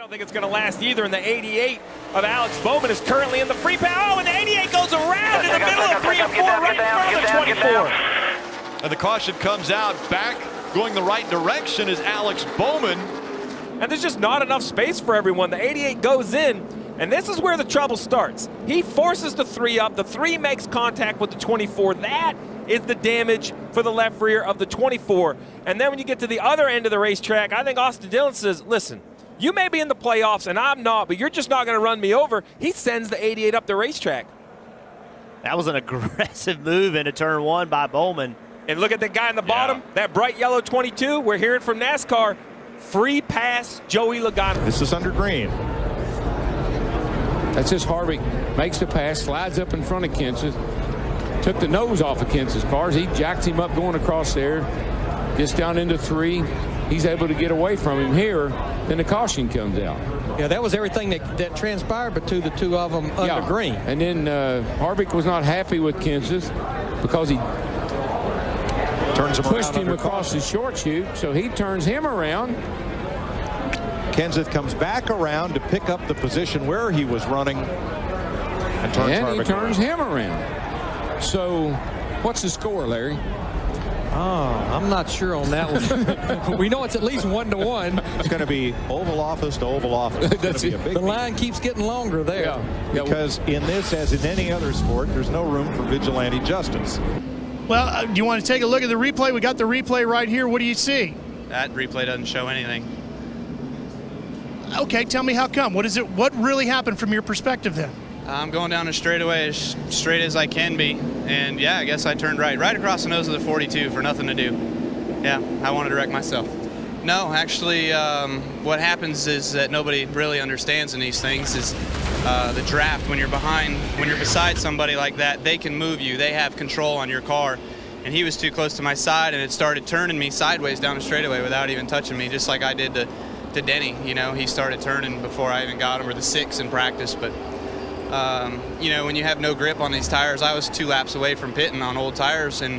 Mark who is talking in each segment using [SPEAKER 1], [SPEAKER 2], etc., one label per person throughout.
[SPEAKER 1] don't think it's going to last either, and the 88 of Alex Bowman is currently in the free pass. Oh, and the 88 goes around in the middle of 3 and 4 right in front of the 24.
[SPEAKER 2] And the caution comes out. Back going the right direction is Alex Bowman.
[SPEAKER 1] And there's just not enough space for everyone. The 88 goes in, and this is where the trouble starts. He forces the 3 up. The 3 makes contact with the 24. That is the damage for the left rear of the 24. And then when you get to the other end of the racetrack, I think Austin Dillon says, listen, you may be in the playoffs and I'm not, but you're just not going to run me over. He sends the 88 up the racetrack.
[SPEAKER 3] That was an aggressive move into turn 1 by Bowman.
[SPEAKER 1] And look at the guy in the bottom, that bright yellow 22. We're hearing from NASCAR. Free pass, Joey Logano.
[SPEAKER 4] This is under green.
[SPEAKER 5] That's just Harvick makes the pass, slides up in front of Kenseth. Took the nose off of Kenseth's cars. He jacks him up going across there. Gets down into 3. He's able to get away from him here. Then the caution comes out.
[SPEAKER 6] Yeah, that was everything that transpired between the two of them under green.
[SPEAKER 5] And then Harvick was not happy with Kenseth because he pushed him across the short chute, so he turns him around.
[SPEAKER 4] Kenseth comes back around to pick up the position where he was running. And
[SPEAKER 5] he turns him around. So what's the score, Larry?
[SPEAKER 6] Oh, I'm not sure on that one. We know it's at least 1-1.
[SPEAKER 4] It's going to be Oval Office to Oval Office. It's be a big
[SPEAKER 6] the line keeps getting longer there.
[SPEAKER 4] Because in this, as in any other sport, there's no room for vigilante justice.
[SPEAKER 7] Well, do you want to take a look at the replay? We got the replay right here. What do you see?
[SPEAKER 8] That replay doesn't show anything.
[SPEAKER 7] Okay, tell me how come. What really happened from your perspective then?
[SPEAKER 8] I'm going down the straightaway as straight as I can be, and yeah, I guess I turned right across the nose of the 42 for nothing to do. Yeah, I wanted to wreck myself. No, actually, what happens is that nobody really understands in these things is the draft. When you're beside somebody like that, they can move you. They have control on your car, and he was too close to my side, and it started turning me sideways down the straightaway without even touching me, just like I did to Denny. You know, he started turning before I even got him, or the 6 in practice, but. You know, when you have no grip on these tires, I was 2 laps away from pitting on old tires, and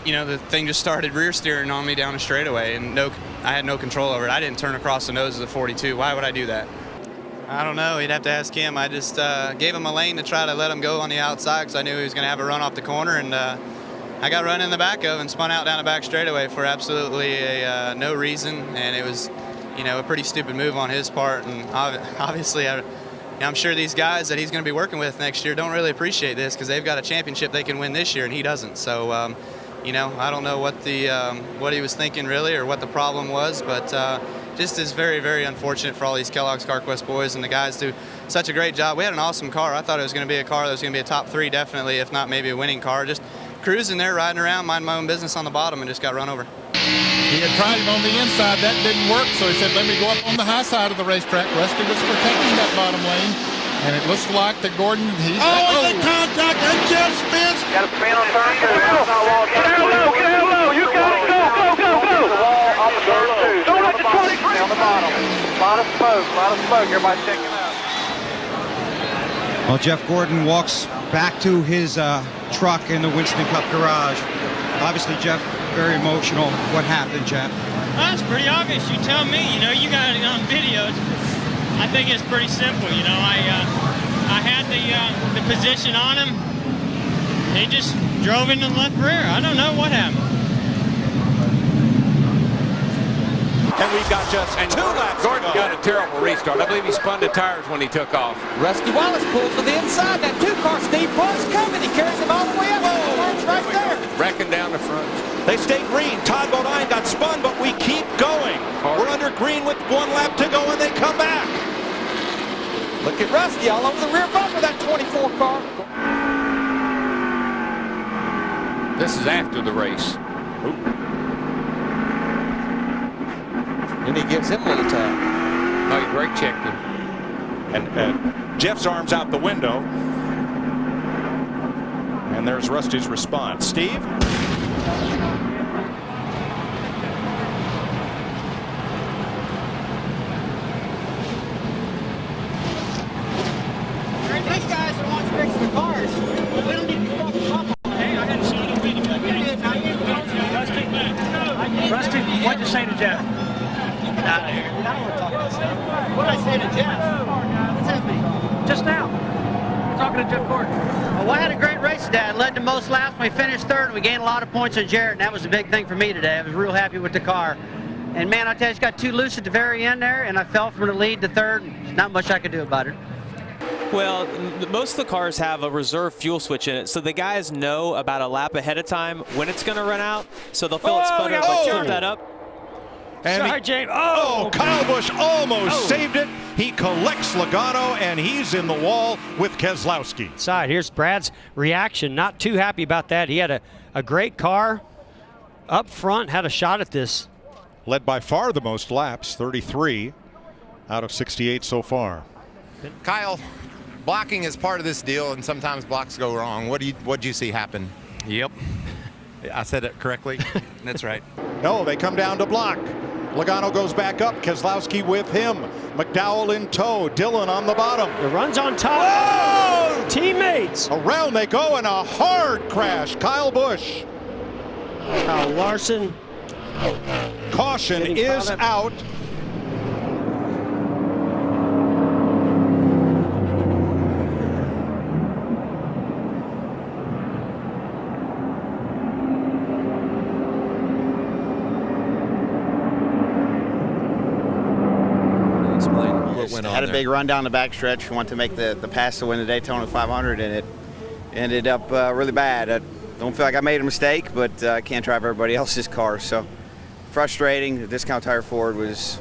[SPEAKER 8] you know, the thing just started rear steering on me down the straightaway, and I had no control over it. I didn't turn across the nose of the 42. Why would I do that? I don't know. You'd have to ask him. I just gave him a lane to try to let him go on the outside because I knew he was going to have a run off the corner, and I got run in the back of and spun out down the back straightaway for absolutely no reason, and it was, you know, a pretty stupid move on his part, and obviously I'm sure these guys that he's going to be working with next year don't really appreciate this because they've got a championship they can win this year and he doesn't. So, you know, I don't know what what he was thinking really or what the problem was, but just is very, very unfortunate for all these Kellogg's CarQuest boys, and the guys do such a great job. We had an awesome car. I thought it was going to be a car that was going to be a top 3 definitely, if not maybe a winning car. Just cruising there, riding around, minding my own business on the bottom, and just got run over.
[SPEAKER 9] He had tried it on the inside. That didn't work, so he said, let me go up on the high side of the racetrack. Rusty was protecting that bottom lane, and it looks like that Gordon, he's...
[SPEAKER 7] the contact, and Jeff Spence!
[SPEAKER 10] Got a spin on turn 2. Get out low, you got it, go! Don't let the 23 on the bottom. A lot of smoke, everybody checking out.
[SPEAKER 11] Well, Jeff Gordon walks back to his truck in the Winston Cup garage. Obviously, Jeff, very emotional. What happened, Jeff?
[SPEAKER 12] Well, it's pretty obvious. You tell me. You know, you got it on video. I think it's pretty simple. You know, I had the position on him. He just drove into the left rear. I don't know what happened.
[SPEAKER 13] And we've got just 2 laps. Gordon got a terrible restart. I believe he spun the tires when he took off.
[SPEAKER 6] Rusty Wallace pulls to the inside. That 2-car Steve Busch coming. He carries him all the way up. Whoa! Right there.
[SPEAKER 13] Wrecking down the front.
[SPEAKER 2] They stay green. Todd Bodine got spun, but we keep going. We're under green with 1 lap to go, and they come back.
[SPEAKER 6] Look at Rusty all over the rear bumper, that 24 car.
[SPEAKER 13] This is after the race.
[SPEAKER 6] And he gives him a little tap.
[SPEAKER 13] Oh, he brake checked him.
[SPEAKER 4] And Jeff's arms out the window. And there's Rusty's response. Steve?
[SPEAKER 10] These guys are the ones fixing the cars. We don't need to fucking up. Hey, I hadn't seen anything. Rusty, what'd you say to Jeff? Get out of here.
[SPEAKER 6] What did I say to Jeff? What's that mean? Just now. Talking to Jeff Gordon. Well, I had a great race today. I led the most laps. We finished third, and we gained a lot of points on Jarrett, and that was a big thing for me today. I was real happy with the car. And, man, I tell you, it got too loose at the very end there, and I fell from the lead to third. Not much I could do about it.
[SPEAKER 14] Well, most of the cars have a reserve fuel switch in it, so the guys know about a lap ahead of time when it's going to run out, so they'll fill it sputter and fill that up.
[SPEAKER 4] And
[SPEAKER 14] Sorry, James.
[SPEAKER 4] Kyle Busch almost saved it. He collects Logano, and he's in the wall with Keselowski.
[SPEAKER 15] Side. Here's Brad's reaction. Not too happy about that. He had a great car up front, had a shot at this.
[SPEAKER 4] Led by far the most laps, 33 out of 68 so far.
[SPEAKER 16] Kyle, blocking is part of this deal, and sometimes blocks go wrong. What did you see happen?
[SPEAKER 17] Yep.
[SPEAKER 16] I said it correctly?
[SPEAKER 17] That's right.
[SPEAKER 4] No, they come down to block. Logano goes back up. Keselowski with him. McDowell in tow. Dillon on the bottom.
[SPEAKER 15] The run's on top.
[SPEAKER 4] Whoa!
[SPEAKER 15] Teammates.
[SPEAKER 4] Around they go, and a hard crash. Kyle Busch.
[SPEAKER 15] Kyle Larson.
[SPEAKER 4] Caution is out.
[SPEAKER 18] Had a big run down the backstretch. Want to make the pass to win the Daytona 500, and it ended up really bad. I don't feel like I made a mistake, but I can't drive everybody else's car. So frustrating. The discount tire Ford was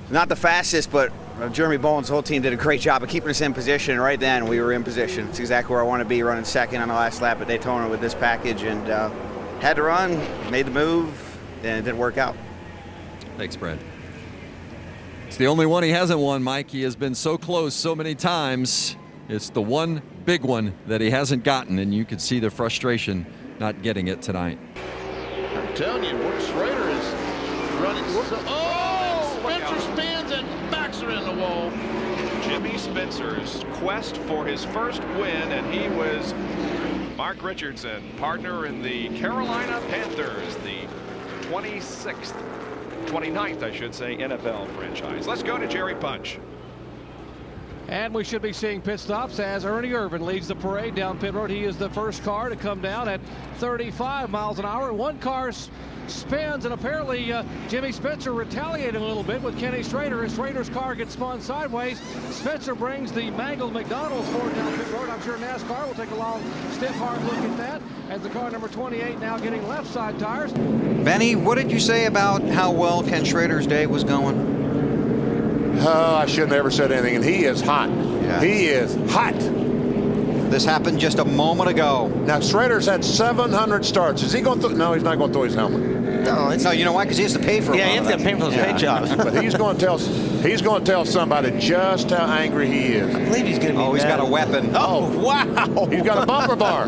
[SPEAKER 18] not the fastest, but Jeremy Bowman's whole team did a great job of keeping us in position. Right then, we were in position. It's exactly where I want to be, running second on the last lap at Daytona with this package, and had to run, made the move, and it didn't work out.
[SPEAKER 19] Thanks, Brad. It's the only one he hasn't won, Mike. He has been so close so many times. It's the one big one that he hasn't gotten, and you could see the frustration not getting it tonight.
[SPEAKER 20] I'm telling you, Brooks Schrader is running. Spencer spins and backs her in the wall.
[SPEAKER 21] Jimmy Spencer's quest for his first win, and he was Mark Richardson, partner in the Carolina Panthers, the 29th, I should say, NFL franchise. Let's go to Jerry Punch.
[SPEAKER 22] And we should be seeing pit stops as Ernie Irvan leads the parade down pit road. He is the first car to come down at 35 miles an hour. One car spins, and apparently Jimmy Spencer retaliated a little bit with Kenny Schrader. As Schrader's car gets spun sideways, Spencer brings the mangled McDonald's Ford down pit road. I'm sure NASCAR will take a long, stiff, hard look at that as the car number 28 now getting left side tires.
[SPEAKER 23] Benny, what did you say about how well Ken Schrader's day was going?
[SPEAKER 20] I shouldn't have ever said anything, and he is hot. Yeah. He is hot.
[SPEAKER 23] This happened just a moment ago.
[SPEAKER 20] Now, Schrader's had 700 starts. Is he going to? No, he's not going to throw his helmet.
[SPEAKER 23] No, you know why? Because he has to pay for it.
[SPEAKER 18] Yeah, he has to pay for those paint jobs.
[SPEAKER 20] But he's going to tell somebody just how angry he is.
[SPEAKER 18] I believe he's going to be
[SPEAKER 23] he's got a weapon.
[SPEAKER 18] Oh, wow.
[SPEAKER 20] He's got a bumper bar.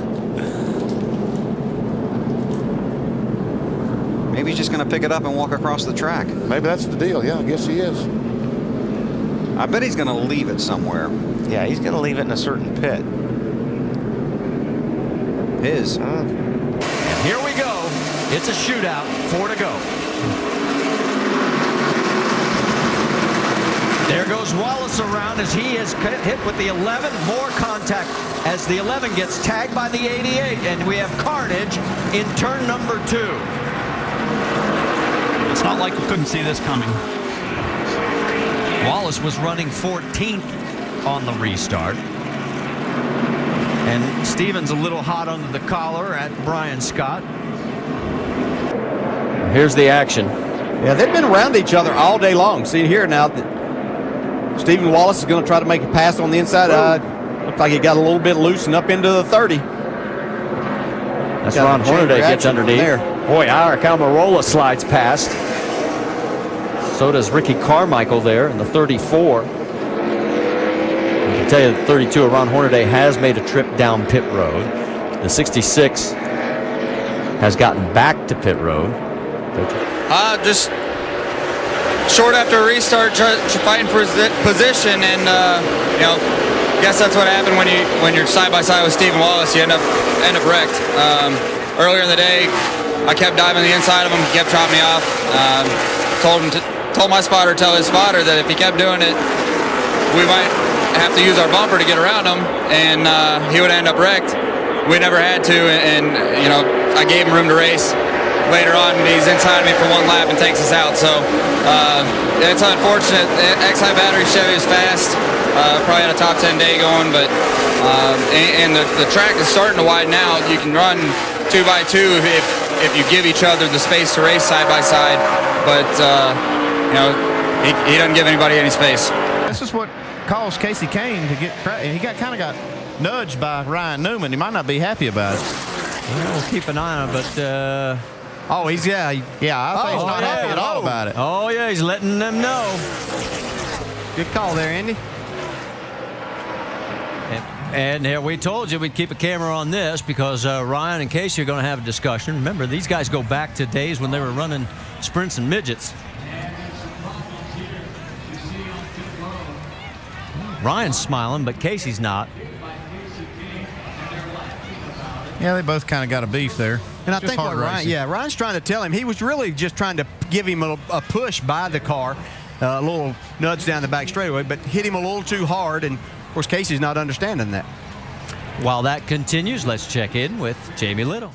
[SPEAKER 23] Maybe he's just going to pick it up and walk across the track.
[SPEAKER 20] Maybe that's the deal. Yeah, I guess he is.
[SPEAKER 23] I bet he's going to leave it somewhere.
[SPEAKER 18] Yeah, he's going to leave it in a certain pit.
[SPEAKER 23] His.
[SPEAKER 24] And here we go. It's a shootout. 4 to go. There goes Wallace around as he is hit with the 11. More contact as the 11 gets tagged by the 88. And we have carnage in turn number 2.
[SPEAKER 25] It's not like we couldn't see this coming.
[SPEAKER 24] Wallace was running 14th on the restart. And Stevens a little hot under the collar at Brian Scott.
[SPEAKER 26] Here's the action. Yeah, they've been around each other all day long. See here now that Stephen Wallace is going to try to make a pass on the inside. Looks like he got a little bit loose and up into the 30. That's Ron Hornaday gets underneath. Boy, Ira Almirola slides past. So does Ricky Carmichael there in the 34. I can tell you the 32 of Ron Hornaday has made a trip down pit road. The 66 has gotten back to pit road.
[SPEAKER 8] Just short after a restart, fighting for position, and you know, I guess that's what happened when you're side by side with Stephen Wallace. You end up wrecked. Earlier in the day, I kept diving the inside of him. He kept chopping me off. Told
[SPEAKER 1] told my spotter to tell his spotter that if he kept doing it, we might have to use our bumper to get around him, and he would end up wrecked. We never had to, and you know, I gave him room to race. Later on, he's inside of me for one lap and takes us out. So it's unfortunate. X-High battery Chevy is fast. Probably had a top 10 day going, but and the track is starting to widen out. You can run 2x2 if you give each other the space to race side by side. But you know, he doesn't give anybody any space.
[SPEAKER 20] This is what caused Casey Kane to get crashed. He kind of got nudged by Ryan Newman. He might not be happy about it.
[SPEAKER 24] Well, we'll keep an eye on it, but
[SPEAKER 20] oh, he's I think he's not happy at all about it.
[SPEAKER 24] Oh yeah, he's letting them know.
[SPEAKER 20] Good call there, Andy.
[SPEAKER 24] And we told you we'd keep a camera on this because Ryan and Casey are going to have a discussion. Remember, these guys go back to days when they were running sprints and midgets. Ryan's smiling, but Casey's not.
[SPEAKER 20] Yeah, they both kind of got a beef there.
[SPEAKER 26] And I think what Ryan's trying to tell him, he was really just trying to give him a push by the car, a little nudge down the back straightaway, but hit him a little too hard, and of course Casey's not understanding that.
[SPEAKER 24] While that continues, let's check in with Jamie Little.